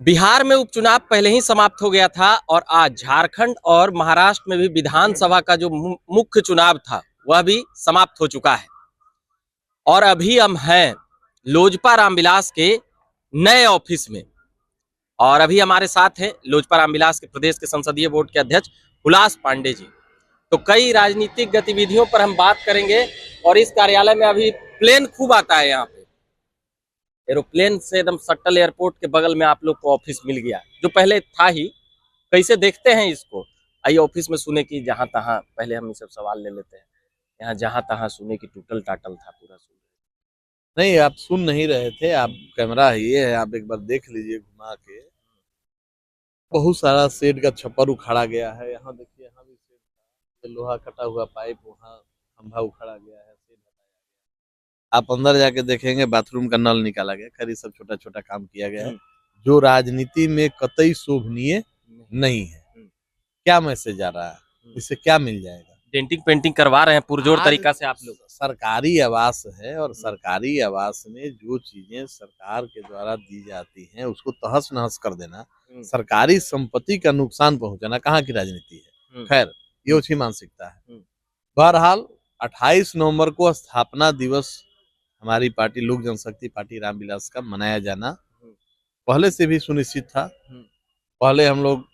बिहार में उपचुनाव पहले ही समाप्त हो गया था और आज झारखंड और महाराष्ट्र में भी विधानसभा का जो मुख्य चुनाव था वह भी समाप्त हो चुका है। और अभी हम हैं लोजपा रामविलास के नए ऑफिस में और अभी हमारे साथ हैं लोजपा रामविलास के प्रदेश के संसदीय बोर्ड के अध्यक्ष हुलास पांडे जी। तो कई राजनीतिक गतिविधियों पर हम बात करेंगे और इस कार्यालय में अभी प्लेन खूब आता है। यहाँ पे एरोप्लेन से एकदम सट्टल एयरपोर्ट के बगल में आप लोग को ऑफिस मिल गया जो पहले था ही। कैसे देखते हैं इसको? आइए ऑफिस में सुने की जहां तहां, पहले हम ये सब सवाल ले लेते हैं। यहाँ जहां तहां सुने की टूटल टाटल था पूरा सुन। नहीं, आप सुन नहीं रहे थे। आप कैमरा ये है, आप एक बार देख लीजिए घुमा के। बहुत सारा शेड का छप्पर उखाड़ा गया है। यहाँ देखिए, यहाँ भी शेड था, लोहा कटा हुआ पाइप, वहाँ खंभा उखाड़ा गया है, शेड हटाया गया। आप अंदर जाके देखेंगे बाथरूम का नल निकाला गया। खैर, सब छोटा छोटा काम किया गया है जो राजनीति में कतई शोभनीय नहीं है। क्या मैसेज आ रहा है, इससे क्या मिल जाएगा? डेंटिंग पेंटिंग करवा रहे हैं पुरजोर तरीका से आप लोग। सरकारी आवास है और सरकारी आवास में जो चीजें सरकार के द्वारा दी जाती हैं उसको तहस नहस कर देना, सरकारी संपत्ति का नुकसान पहुंचाना कहाँ की राजनीति है? खैर, ये अच्छी मानसिकता है। बहरहाल 28 नवंबर को स्थापना दिवस हमारी पार्टी लोक जनशक्ति पार्टी रामविलास का मनाया जाना पहले से भी सुनिश्चित था। पहले हम लोग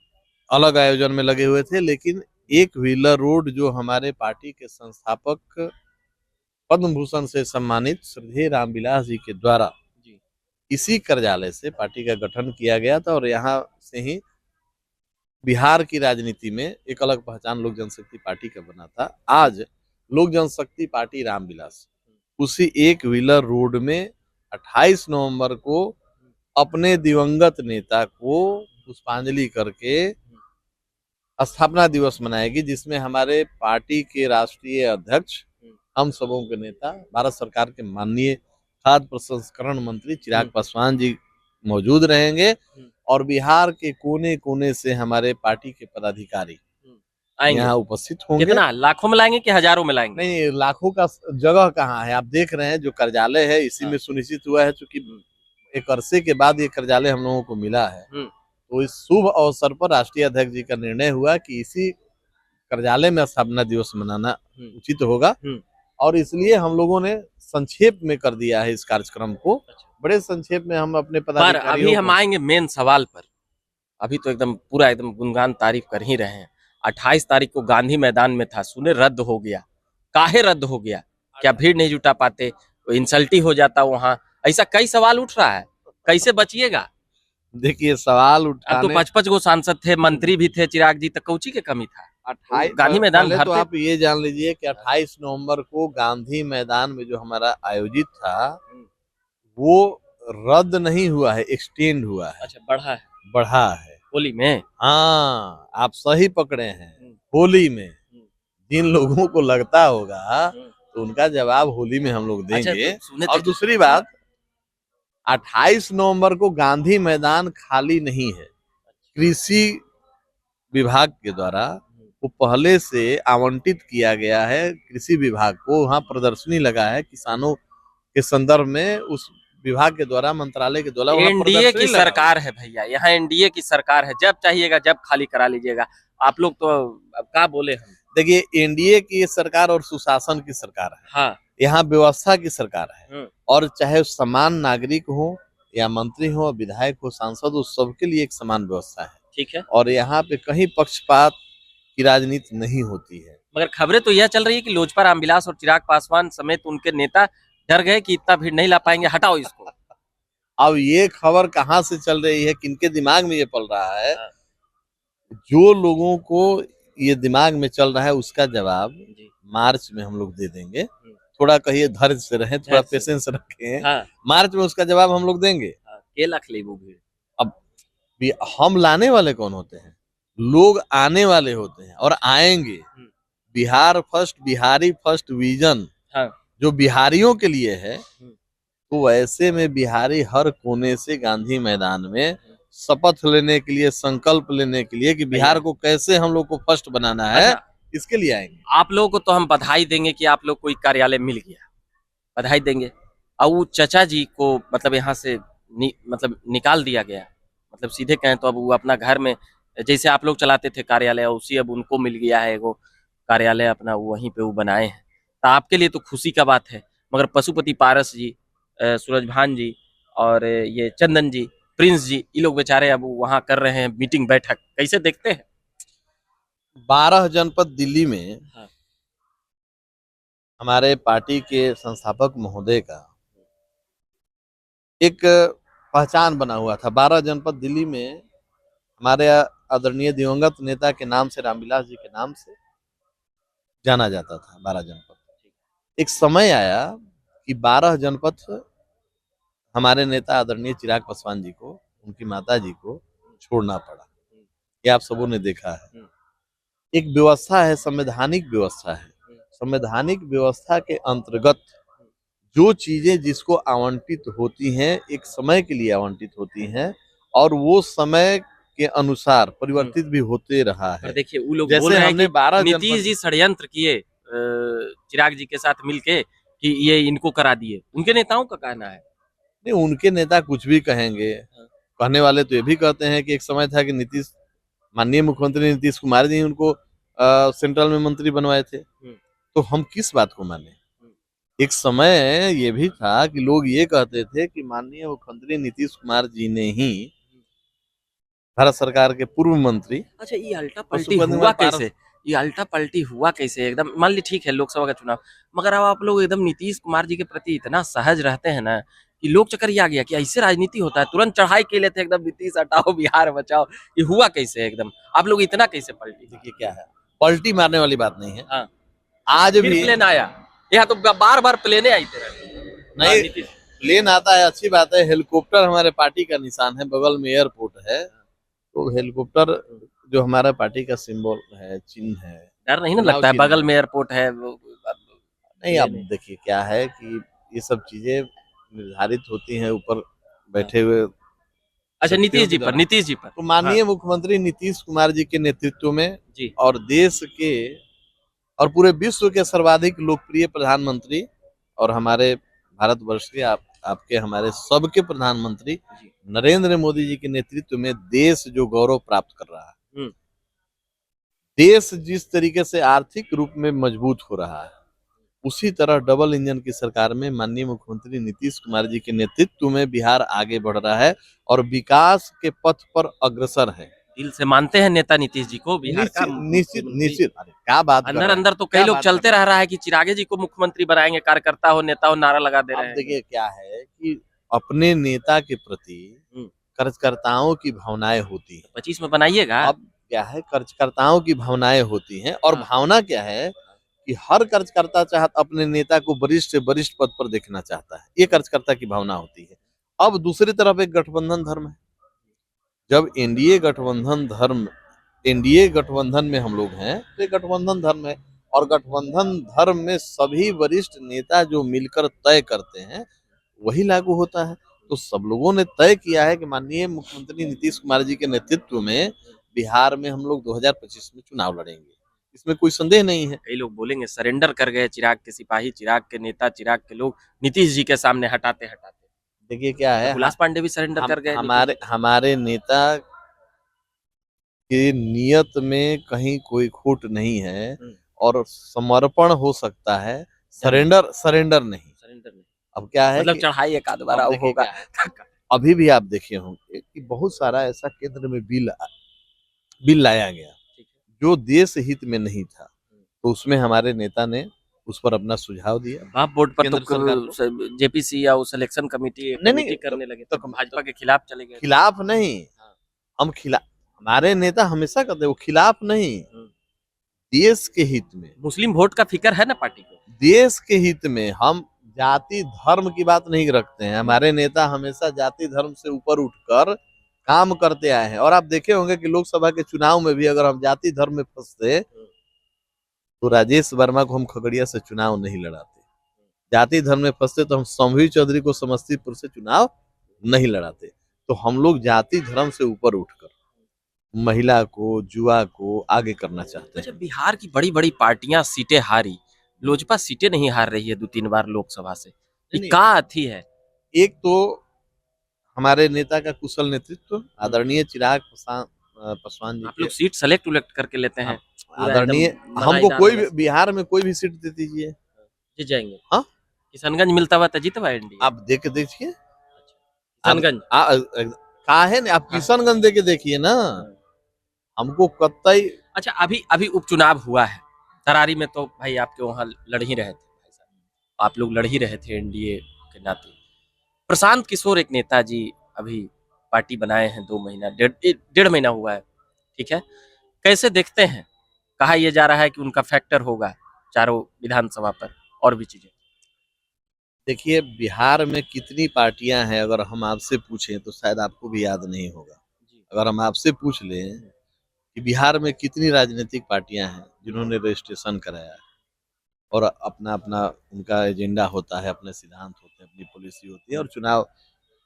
अलग आयोजन में लगे हुए थे, लेकिन एक व्हीलर रोड जो हमारे पार्टी के संस्थापक पद्म भूषण से सम्मानित श्रद्धेय रामविलास जी के द्वारा इसी कार्यालय से पार्टी का गठन किया गया था और यहाँ से ही बिहार की राजनीति में एक अलग पहचान लोक जनशक्ति पार्टी का बना था। आज लोक जनशक्ति पार्टी रामविलास उसी एक व्हीलर रोड में 28 नवंबर को अपने दिवंगत नेता को पुष्पांजलि करके स्थापना दिवस मनाएगी, जिसमें हमारे पार्टी के राष्ट्रीय अध्यक्ष, हम सबों के नेता, भारत सरकार के माननीय खाद्य प्रसंस्करण मंत्री चिराग पासवान जी मौजूद रहेंगे और बिहार के कोने कोने से हमारे पार्टी के पदाधिकारी यहाँ उपस्थित होंगे। कितना, लाखों में लाएंगे कि हजारों में लाएंगे? नहीं, लाखों का जगह कहाँ है। आप देख रहे हैं जो कार्यालय है इसी में सुनिश्चित हुआ है, चूंकि एक अरसे के बाद ये कार्यालय हम लोगों को मिला है। तो इस शुभ अवसर पर राष्ट्रीय अध्यक्ष जी का निर्णय हुआ कि इसी कार्यालय में स्थापना दिवस मनाना उचित होगा और इसलिए हम लोगों ने संक्षेप में कर दिया है इस कार्यक्रम को। बड़े संक्षेप में हम अपने पदाधिकारियों अभी हम आएंगे मेन सवाल पर। अभी तो एकदम पूरा एकदम गुणगान तारीफ कर ही रहे हैं। 28 तारीख को गांधी मैदान में था, सुने रद्द हो गया। काहे रद्द हो गया? क्या भीड़ नहीं जुटा पाते? इंसल्टी हो जाता वहाँ? ऐसा कई सवाल उठ रहा है, कैसे बचिएगा? देखिए, सवाल उठाने तो 55 गो सांसद थे, मंत्री भी थे, चिराग जी, तक कौची के कमी था? 28 गांधी मैदान तो आप ये जान लीजिए कि 28 नवंबर को गांधी मैदान में जो हमारा आयोजित था वो रद्द नहीं हुआ है, एक्सटेंड हुआ है। अच्छा, बढ़ा है होली में। हाँ, आप सही पकड़े हैं। होली में जिन लोगों को लगता होगा तो उनका जवाब होली में हम लोग देंगे। अच्छा, और दूसरी बात, 28 नवंबर को गांधी मैदान खाली नहीं है। कृषि विभाग के द्वारा वो पहले से आवंटित किया गया है। कृषि विभाग को वहाँ प्रदर्शनी लगा है किसानों के संदर्भ में। उस विभाग के द्वारा, मंत्रालय के द्वारा एनडीए की सरकार है भैया, यहाँ एनडीए की सरकार है। जब चाहिएगा जब खाली करा लीजिएगा। आप लोग तो अब क्या बोले हम। देखिए, एनडीए की सरकार और सुशासन की सरकार है। हाँ, यहाँ व्यवस्था की सरकार है और चाहे समान नागरिक हो या मंत्री हो, विधायक हो, सांसद हो, सबके लिए एक समान व्यवस्था है। ठीक है। और यहाँ पे कहीं पक्षपात की राजनीति नहीं होती है। मगर खबरें तो यह चल रही है कि लोजपा रामविलास और चिराग पासवान समेत उनके नेता डर गए कि इतना भीड़ नहीं ला पाएंगे, हटाओ इसको। अब ये खबर कहाँ से चल रही है, किनके दिमाग में ये पल रहा है? जो लोगों को ये दिमाग में चल रहा है उसका जवाब मार्च में हम लोग दे देंगे। थोड़ा कहिए धैर्य से रहें, थोड़ा पेशेंस रखें। मार्च में उसका जवाब हम लोग देंगे। अब हम लाने वाले कौन होते हैं? लोग आने वाले होते हैं और आएंगे। Bihar first, Bihari first vision जो बिहारियों के लिए है, तो ऐसे में बिहारी हर कोने से गांधी मैदान में शपथ लेने के लिए, संकल्प लेने के लिए कि बिहार को कैसे हम लोग को फर्स्ट बनाना है, इसके लिए आएंगे। आप लोगों को तो हम बधाई देंगे कि आप लोग को एक कार्यालय मिल गया, बधाई देंगे। और वो चचा जी को मतलब यहाँ से मतलब निकाल दिया गया, मतलब सीधे कहें तो अब वो अपना घर में, जैसे आप लोग चलाते थे कार्यालय, उसी अब उनको मिल गया है वो कार्यालय अपना, वहीं पे वो बनाए हैं। तो आपके लिए तो खुशी का बात है। मगर पशुपति पारस जी, सूरजभान जी और ये चंदन जी, प्रिंस जी, ये लोग बेचारे अब वहां कर रहे हैं मीटिंग बैठक, कैसे देखते हैं? 12 जनपद दिल्ली में हाँ। हमारे पार्टी के संस्थापक महोदय का एक पहचान बना हुआ था। 12 जनपद दिल्ली में हमारे आदरणीय दिवंगत नेता के नाम से, रामविलास जी के नाम से जाना जाता था 12 जनपद। एक समय आया कि 12 जनपद हमारे नेता आदरणीय चिराग पासवान जी को, उनकी माता जी को छोड़ना पड़ा। ये आप सबों ने देखा है। एक व्यवस्था है, संवैधानिक व्यवस्था है। संवैधानिक व्यवस्था के अंतर्गत जो चीजें जिसको आवंटित होती हैं, एक समय के लिए आवंटित होती हैं और वो समय के अनुसार परिवर्तित भी होते रहा पर है। देखिए वो लोग बोल जैसे रहे हैं हमने कि 12 नीतीश जनपद जी षड्यंत्र किए चिराग जी के साथ मिलके कि ये इनको करा दिए, उनके नेताओं का कहना है। नहीं, उनके नेता कुछ भी कहेंगे। कहने वाले तो ये भी कहते हैं कि एक समय था कि नीतीश, माननीय मुख्यमंत्री नीतीश कुमार जी उनको सेंट्रल में मंत्री बनवाए थे। तो हम किस बात को माने? एक समय ये भी था कि लोग ये कहते थे कि माननीय मुख्यमंत्री नीतीश कुमार जी ने ही भारत सरकार के पूर्व मंत्री अच्छा, ये अल्टा पलटी पशुपति हुआ कुमार कैसे? पारस। ये अल्टा पलटी हुआ कैसे? एकदम मान ली ठीक है लोकसभा का चुनाव, मगर अब आप लोग एकदम नीतीश कुमार जी के प्रति इतना सहज रहते हैं ना कि लोग चक्कर ये आ गया कि ऐसे राजनीति होता है, तुरंत चढ़ाई के लिए थे एकदम नीतीश हटाओ बिहार बचाओ। ये हुआ कैसे एकदम? आप लोग इतना कैसे पलटी? देखिए क्या है, पलटी मारने वाली बात नहीं है। हाँ, आज फिर भी प्लेन आया, यहाँ तो बार बार प्लेने आई थे। नहीं, नीतीश प्लेन आता है, अच्छी बात है। हेलीकॉप्टर हमारे पार्टी का निशान है, बगल में एयरपोर्ट है। तो हेलीकॉप्टर जो हमारा पार्टी का सिंबल है, चिन्ह है, डर नहीं ना चुनाव लगता है, चिन्ह बगल है। में एयरपोर्ट है नहीं, अब देखिए क्या है कि ये सब चीजें निर्धारित होती हैं ऊपर बैठे हुए अच्छा शक्तियों नीतीश के जी पर, द्वारा। नीतीश जी पर। तो हाँ माननीय मुख्यमंत्री नीतीश कुमार जी के नेतृत्व में जी। और देश के और पूरे विश्व के सर्वाधिक लोकप्रिय प्रधानमंत्री और हमारे भारतवर्ष के आपके हमारे सबके प्रधानमंत्री नरेंद्र मोदी जी के नेतृत्व में देश जो गौरव प्राप्त कर रहा है, देश जिस तरीके से आर्थिक रूप में मजबूत हो रहा है, उसी तरह डबल इंजन की सरकार में माननीय मुख्यमंत्री नीतीश कुमार जी के नेतृत्व में बिहार आगे बढ़ रहा है और विकास के पथ पर अग्रसर है। दिल से मानते हैं नेता नीतीश जी को, बिहार का निश्चित निश्चित मुख्यमंत्री। निश्चित। अरे क्या बात कर अंदर रहे हैं, अंदर तो कई क्या लोग बात चलते कर रहे रह रहा है कि चिरागे जी को मुख्यमंत्री बनाएंगे, कार्यकर्ता हो नेता हो नारा लगा दे हैं। रहे अब हैं। देखिए क्या है कि अपने नेता के प्रति कार्यकर्ताओं की भावनाएं होती हैं। 25 में बनाइएगा। अब क्या है, कार्यकर्ताओं की भावनाएं होती हैं और हाँ। भावना क्या है कि हर कार्यकर्ता चाहता अपने नेता को वरिष्ठ से वरिष्ठ पद पर देखना चाहता है। ये कार्यकर्ता की भावना होती है। अब दूसरी तरफ एक गठबंधन धर्म है। जब एनडीए गठबंधन में हम लोग हैं तो ये गठबंधन धर्म है और गठबंधन धर्म में सभी वरिष्ठ नेता जो मिलकर तय करते हैं वही लागू होता है। तो सब लोगों ने तय किया है कि माननीय मुख्यमंत्री नीतीश कुमार जी के नेतृत्व में बिहार में हम लोग 2025 में चुनाव लड़ेंगे, इसमें कोई संदेह नहीं है। कई लोग बोलेंगे सरेंडर कर गए चिराग के सिपाही, चिराग के नेता, चिराग के लोग नीतीश जी के सामने हटाते हटाते। देखिए क्या है, हुलास पांडे भी सरेंडर कर गए हमारे नेता की नियत में कहीं कोई खोट नहीं है और समर्पण हो सकता है, सरेंडर सरेंडर नहीं। सरेंडर नहीं, अब क्या है मतलब कि चढ़ाई एक आध बार होगा। अभी भी आप देखे होंगे कि बहुत सारा ऐसा केंद्र में बिल लाया गया जो देश हित में नहीं था, तो उसमें हमारे नेता ने उस पर अपना सुझाव दिया। आप बोर्ड पर तो केंद्र सरकार को जेपीसी या सिलेक्शन कमेटी करने लगे तो भाजपा के खिलाफ चले गए। खिलाफ नहीं, हम हमारे नेता हमेशा कहते हैं वो खिलाफ नहीं, देश के हित में। मुस्लिम वोट का फिक्र है ना पार्टी को, देश के हित में। हम जाति धर्म की बात नहीं रखते हैं। हमारे नेता हमेशा जाति धर्म से ऊपर उठकर काम करते आए हैं और आप देखे होंगे कि लोकसभा के चुनाव में भी अगर हम जाति धर्म में फंसते तो राजेश वर्मा को हम खगड़िया से चुनाव नहीं लड़ाते। जाति धर्म में फंसते तो हम संभवी चौधरी को समस्तीपुर से चुनाव नहीं लड़ाते। तो हम लोग जाति धर्म से ऊपर उठकर महिला को, युवा को आगे करना चाहते हैं। बिहार की बड़ी बड़ी पार्टियां सीटें हारी, लोजपा सीटें नहीं हार रही है 2-3 बार लोकसभा से, क्या अथी है? एक तो हमारे नेता का कुशल नेतृत्व, आदरणीय चिराग पासवान जी आप के लोग सीट सेलेक्ट उलेक्ट करके लेते हैं, पूरा एकदम आदरणीय, हमको मलाईदार कोई वाला भी बिहार में कोई भी सीट दे दीजिए, जीत जाएंगे। हाँ किशनगंज मिलता हुआ तो जीतवा एनडीए। आप देख के देखिए। आप किशनगंज काहे ने आप हाँ। किशनगंज दे के देखिए ना, हमको कतई अच्छा, अभी अभी उपचुनाव हुआ है तरारी में, तो भाई आपके वहाँ लड़ ही रहे थे भाई साहब, आप लोग लड़ ही रहे थे एनडीए के नाते। प्रशांत किशोर एक नेताजी अभी पार्टी बनाए हैं, 2 महीना डेढ़ महीना हुआ है, ठीक है। कैसे देखते हैं, कहा यह जा रहा है कि उनका फैक्टर होगा चारों विधानसभा पर और भी चीजें। देखिए बिहार में कितनी पार्टियां हैं, अगर हम आपसे पूछें तो शायद आपको भी याद नहीं होगा। अगर हम आपसे पूछ लें कि बिहार में कितनी राजनीतिक पार्टियां हैं जिन्होंने रजिस्ट्रेशन कराया है और अपना अपना उनका एजेंडा होता है, अपने सिद्धांत होते हैं, अपनी पॉलिसी होती है और चुनाव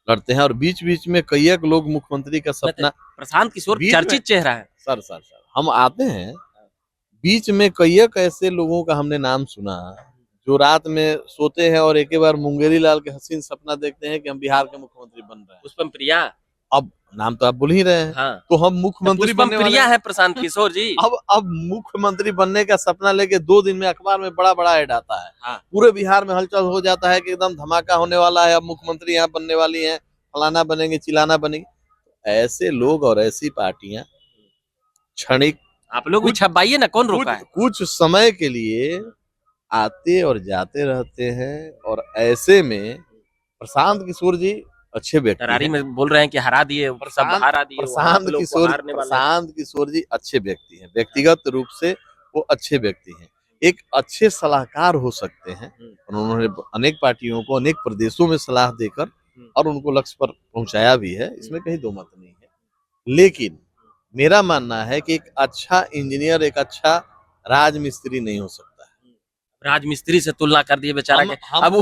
लड़ते हैं, और बीच बीच में कई एक लोग मुख्यमंत्री का सपना, प्रशांत किशोर बीच में चर्चित चेहरा है। सर हम आते हैं, बीच में कई एक ऐसे लोगों का हमने नाम सुना जो रात में सोते हैं और एक ही बार मुंगेरी लाल के हसीन सपना देखते हैं कि हम बिहार के मुख्यमंत्री बन रहे हैं। पुष्पम प्रिया, अब नाम तो आप बोल ही रहे हैं, हाँ, तो हम तो मुख्यमंत्री पुष्पम बनने वाले प्रिया हैं। है प्रशांत किशोर जी। अब मुख्यमंत्री बनने का सपना लेके 2 दिन में अखबार में बड़ा बड़ा ऐड आता है, हाँ। पूरे बिहार में हलचल हो जाता है कि एकदम धमाका होने वाला है, अब मुख्यमंत्री यहाँ बनने वाली हैं, फलाना बनेंगे, चिलाना बनेंगे। ऐसे लोग और ऐसी पार्टियां क्षणिक, आप लोग भी कुछ छपाइए ना, कौन रोका है। कुछ समय के लिए आते और जाते रहते हैं, और ऐसे में प्रशांत किशोर जी अच्छे व्यक्ति तरारी हैं। में बोल रहे हैं कि हरा दिए, सब हारा दिए, वहाँ आप लोग को हारने वाले हैं। प्रशांत किशोर जी अच्छे व्यक्ति हैं, व्यक्तिगत रूप से वो अच्छे व्यक्ति हैं, एक अच्छे सलाहकार हो सकते हैं। उन्होंने अनेक पार्टियों को अनेक प्रदेशों में सलाह देकर और उनको लक्ष्य पर पहुंचाया भी है, इसमें कहीं दो मत नहीं है। लेकिन मेरा मानना है कि एक अच्छा इंजीनियर, एक अच्छा राजमिस्त्री नहीं हो सकता है। राजमिस्त्री से तुलना कर दिए बेचारा के। अब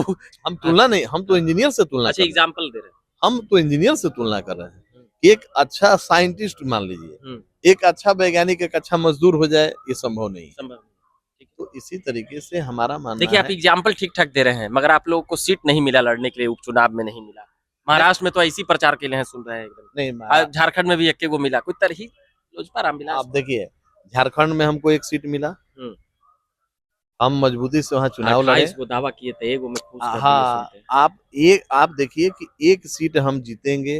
हम तुलना नहीं, हम तो इंजीनियर से तुलना अच्छा कर रहे हैं। एग्जाम्पल दे रहे हम तो इंजीनियर से तुलना कर रहे हैं। एक अच्छा साइंटिस्ट मान लीजिए, हैं। एक अच्छा वैज्ञानिक, एक अच्छा मजदूर हो जाए, ये संभव नहीं है। संभव नहीं। तो इसी तरीके से हमारा मानना देखिए, आप है, एग्जाम्पल ठीक ठाक दे रहे हैं, मगर आप लोगों को सीट नहीं मिला लड़ने के लिए, उपचुनाव में नहीं मिला। महाराष्ट्र में तो ऐसी प्रचार के लिए हैं, सुन रहे हैं नहीं एकदम। झारखंड में भी एक को मिला, कोई तरही लोजपा रामविलास। आप देखिए झारखंड में हमको एक सीट मिला, हम मजबूती से वहाँ चुनाव लड़े। 28 को दावा किए थे, एगो में खुश कर दिए, हाँ, सुनते हैं। आप देखिए कि एक सीट हम जीतेंगे,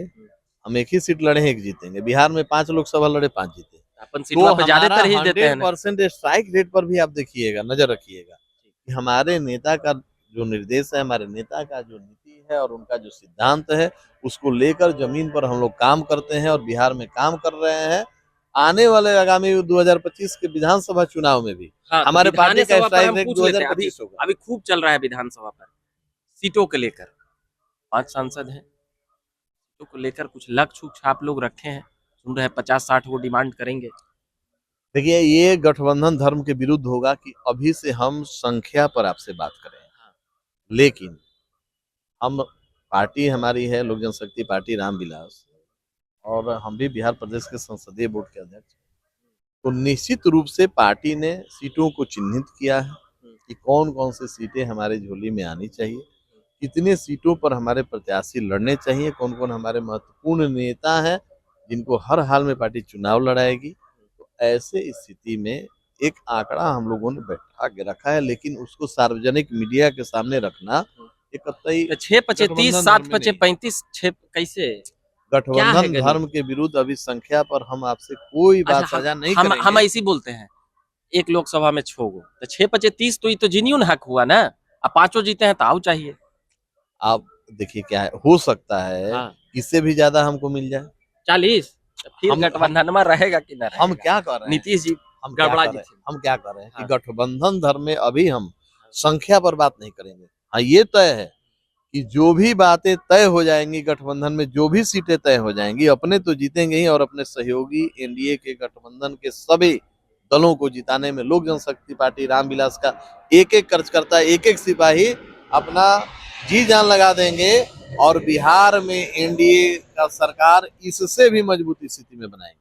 हम एक ही सीट लड़े हैं, एक जीतेंगे। बिहार में 5 लोकसभा लड़े, 5 जीते। अपन तो सीटवा पे हमारा ज्यादातर ही देते हैं ना। 100% स्ट्राइक रेट पर भी आप देखिएगा, नजर रखिएगा कि हमारे नेता का जो निर्देश है, हमारे नेता का जो नीति है और उनका जो सिद्धांत है, उसको लेकर जमीन पर हम लोग काम करते हैं और बिहार में काम कर रहे हैं। आने वाले आगामी 2025 के विधानसभा चुनाव में भी हाँ, हमारे पार्टी का विधानसभा पर स्ट्राइक हम रेट पूछ लेते हैं, 2025 होगा। अभी खूब चल रहा है विधानसभा पर सीटों को लेकर। 5 सांसद हैं, सीटों को लेकर कुछ लक्ष्य उक्ष्य आप लोग रखे हैं, सुन रहे हैं 50-60 वो डिमांड करेंगे। देखिए ये गठबंधन धर्म के विरुद्ध होगा कि अभी से हम संख्या पर आपसे बात करें, लेकिन हम पार्टी हमारी है लोक जनशक्ति पार्टी रामविलास, और हम भी बिहार प्रदेश के संसदीय बोर्ड के अध्यक्ष। तो निश्चित रूप से पार्टी ने सीटों को चिन्हित किया है कि कौन कौन सी सीटें हमारे झोली में आनी चाहिए, कितने सीटों पर हमारे प्रत्याशी लड़ने चाहिए, कौन कौन हमारे महत्वपूर्ण नेता हैं जिनको हर हाल में पार्टी चुनाव लड़ाएगी। तो ऐसे स्थिति में एक आंकड़ा हम लोगों ने बैठा के रखा है, लेकिन उसको सार्वजनिक मीडिया के सामने रखना एक कतई 6-25-30, 7-25-35, 6 कैसे, क्या है गठबंधन गणित? धर्म के विरुद्ध अभी संख्या पर हम आपसे कोई बात अच्छा, साझा नहीं हम करेंगे। ऐसी बोलते हैं, एक लोकसभा में 6 गो, तो 6-25-30 तो ये तो जेन्युइन हक हुआ ना। अब 5 जीते हैं तो आओ चाहिए। आप देखिए क्या है, हो सकता है हाँ, इससे भी ज्यादा हमको मिल जाए। 40 तो फिर हम गठबंधन में रहेगा कि ना रहेगा। हम क्या कर रहे हैं, नीतीश जी हम क्या गड़बड़ा कर जी रहे हैं, थे। हम क्या कर रहे हैं कि हाँ। गठबंधन धर्म में अभी हम संख्या पर बात नहीं करेंगे। हाँ ये तय है कि जो भी बातें तय हो जाएंगी गठबंधन में, जो भी सीटें तय हो जाएंगी, अपने तो जीतेंगे ही और अपने सहयोगी एनडीए के गठबंधन के सभी दलों को जिताने में लोक जनशक्ति पार्टी रामविलास का एक एक कार्यकर्ता, एक एक सिपाही अपना जी जान लगा देंगे और बिहार में एनडीए का सरकार इससे भी मजबूत स्थिति में बनाएंगे।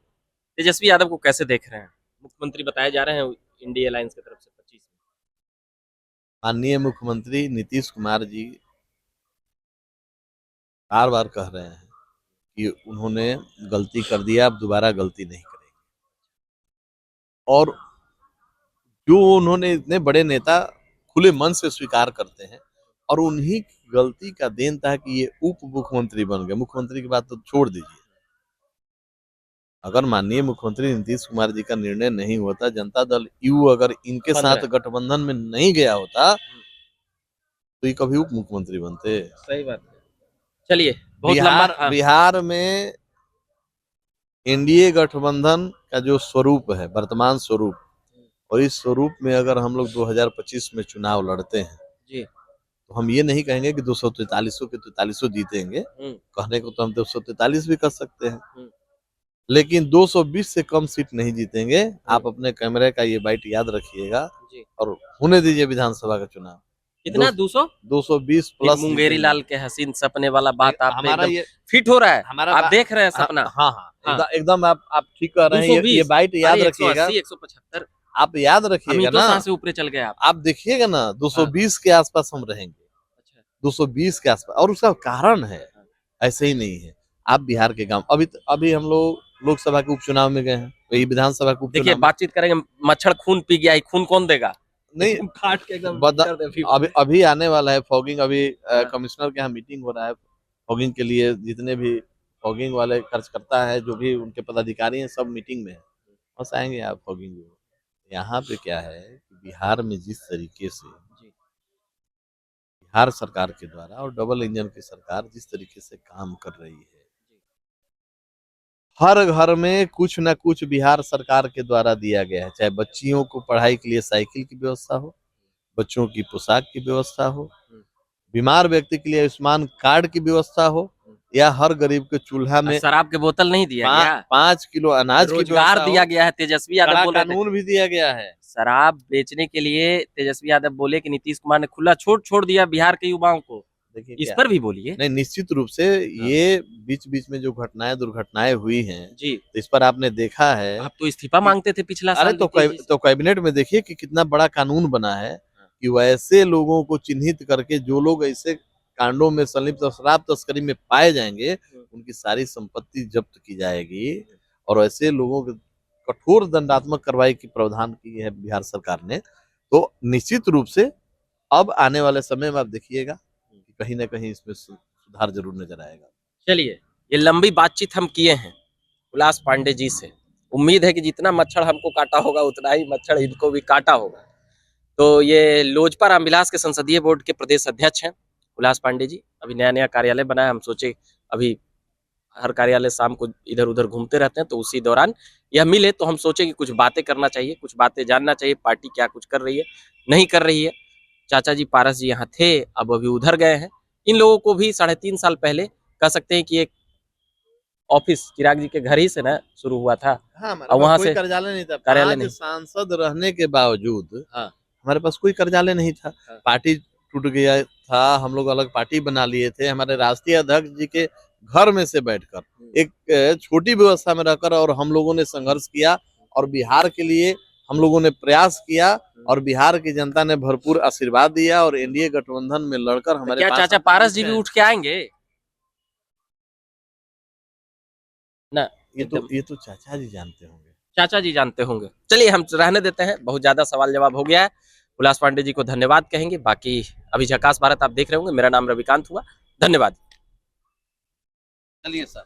तेजस्वी यादव को कैसे देख रहे हैं, मुख्यमंत्री बताए जा रहे हैं इंडिया अलायंस की तरफ से 25 में। माननीय मुख्यमंत्री नीतीश कुमार जी बार बार कह रहे हैं कि उन्होंने गलती कर दिया, अब दोबारा गलती नहीं करेंगे। और जो उन्होंने इतने बड़े नेता खुले मन से स्वीकार करते हैं, और उन्हीं की गलती का देन था कि ये उप मुख्यमंत्री बन गए। मुख्यमंत्री की बात तो छोड़ दीजिए, अगर माननीय मुख्यमंत्री नीतीश कुमार जी का निर्णय नहीं होता, जनता दल यू अगर इनके साथ गठबंधन में नहीं गया होता, तो ये कभी उप मुख्यमंत्री बनते। सही बात है। चलिए, बहुत लंबा बिहार में एनडीए गठबंधन का जो स्वरूप है, वर्तमान स्वरूप, और इस स्वरूप में अगर हम लोग 2025 में चुनाव लड़ते हैं जी, तो हम ये नहीं कहेंगे कि 243 के 43 जीतेंगे। कहने को तो हम 243 भी कर सकते हैं, लेकिन 220 से कम सीट नहीं जीतेंगे। आप अपने कैमरे का ये बाइट याद रखिएगा और होने दीजिए विधानसभा का चुनाव। कितना 220 प्लस मुंगेरी लाल के हसीन सपने वाला बात आप हमारा ये फिट हो रहा है। हमारा आप देख रहे हैं सपना। हाँ, एकदम आप ठीक कह रहे हैं। ये बाइट याद रखिएगा। 175 आप याद रखिएगा ना, से ऊपर चल गए आप देखिएगा ना, 220 के आसपास हम रहेंगे। 220 के आसपास, और उसका कारण है, ऐसे ही नहीं है। आप बिहार के गांव, अभी हम लोग लोकसभा के उपचुनाव में गए हैं, वही विधानसभा के देखिए, बातचीत करेंगे। मच्छर खून पी गया, खून कौन देगा? नहीं, काट के एकदम अभी आने वाला है फॉगिंग। अभी कमिश्नर के यहाँ मीटिंग हो रहा है फॉगिंग के लिए। जितने भी फॉगिंग वाले खर्च करता है, जो भी उनके पदाधिकारी हैं, सब मीटिंग में है। बस आएंगे आप फॉगिंग। यहाँ पे क्या है कि बिहार में जिस तरीके से बिहार सरकार के द्वारा और डबल इंजन की सरकार जिस तरीके से काम कर रही है, हर घर में कुछ न कुछ बिहार सरकार के द्वारा दिया गया है। चाहे बच्चियों को पढ़ाई के लिए साइकिल की व्यवस्था हो, बच्चों की पोशाक की व्यवस्था हो, बीमार व्यक्ति के लिए आयुष्मान कार्ड की व्यवस्था हो, या हर गरीब के चूल्हा में शराब के बोतल नहीं दिया गया, 5 किलो अनाज की रोजगार दिया गया है। तेजस्वी यादव बोले कानून भी दिया गया है। शराब बेचने के लिए तेजस्वी यादव बोले कि नीतीश कुमार ने खुला छोड़ दिया बिहार के युवाओं को। देखिए, इस पर भी बोलिए। नहीं, निश्चित रूप से ये बीच में जो दुर्घटनाएं हुई हैं जी, तो इस पर आपने देखा है। आप तो इस्तीफा मांगते थे पिछला साल। तो कैबिनेट में देखिए कि कितना बड़ा कानून बना है कि वैसे लोगों को चिन्हित करके, जो लोग ऐसे कांडों में संलिप्त शराब तस्करी में पाए जाएंगे, उनकी सारी संपत्ति जब्त की जाएगी, और ऐसे लोगों के कठोर दंडात्मक कार्रवाई की प्रावधान की है बिहार सरकार ने। तो निश्चित रूप से अब आने वाले समय में आप देखिएगा कि कहीं ना कहीं इसमें सुधार जरूर नजर आएगा। चलिए, ये लंबी बातचीत हम किए हैं हुलास पांडे जी से। उम्मीद है कि जितना मच्छर हमको काटा होगा उतना ही मच्छर इनको भी काटा होगा। तो ये लोजपा रामविलास के संसदीय बोर्ड के प्रदेश अध्यक्ष हैं हुलास पांडे जी। अभी नया कार्यालय बना है। हम सोचे, अभी हर कार्यालय शाम को इधर उधर घूमते रहते हैं, तो उसी दौरान यह मिले तो हम सोचे कि कुछ बातें करना चाहिए, कुछ बातें जानना चाहिए, पार्टी क्या कुछ कर रही है, नहीं कर रही है। चाचा जी पारस जी यहाँ थे, अब अभी उधर गए हैं। इन लोगों को भी 3.5 साल पहले कह सकते हैं कि एक ऑफिस चिराग जी के घर ही से ना शुरू हुआ था। और वहां से कार्यालय नहीं था। कार्यालय नहीं। सांसद रहने के बावजूद हमारे पास कोई कार्यालय नहीं था। पार्टी टूट गया था, हम लोग अलग पार्टी बना लिए थे। हमारे राष्ट्रीय अध्यक्ष जी के घर में से बैठकर एक छोटी व्यवस्था में रहकर और हम लोगों ने संघर्ष किया और बिहार के लिए हम लोगों ने प्रयास किया, और बिहार की जनता ने भरपूर आशीर्वाद दिया, और एनडीए गठबंधन में लड़कर हमारे क्या चाचा पारस जी भी उठ के आएंगे ना? ये तो चाचा जी जानते होंगे। चाचा जी जानते होंगे। चलिए, हम रहने देते हैं, बहुत ज्यादा सवाल जवाब हो गया है। हुलास पांडे जी को धन्यवाद कहेंगे। बाकी अभी झकास भारत आप देख रहे होंगे। मेरा नाम रविकांत हुआ। धन्यवाद। चलिए सर।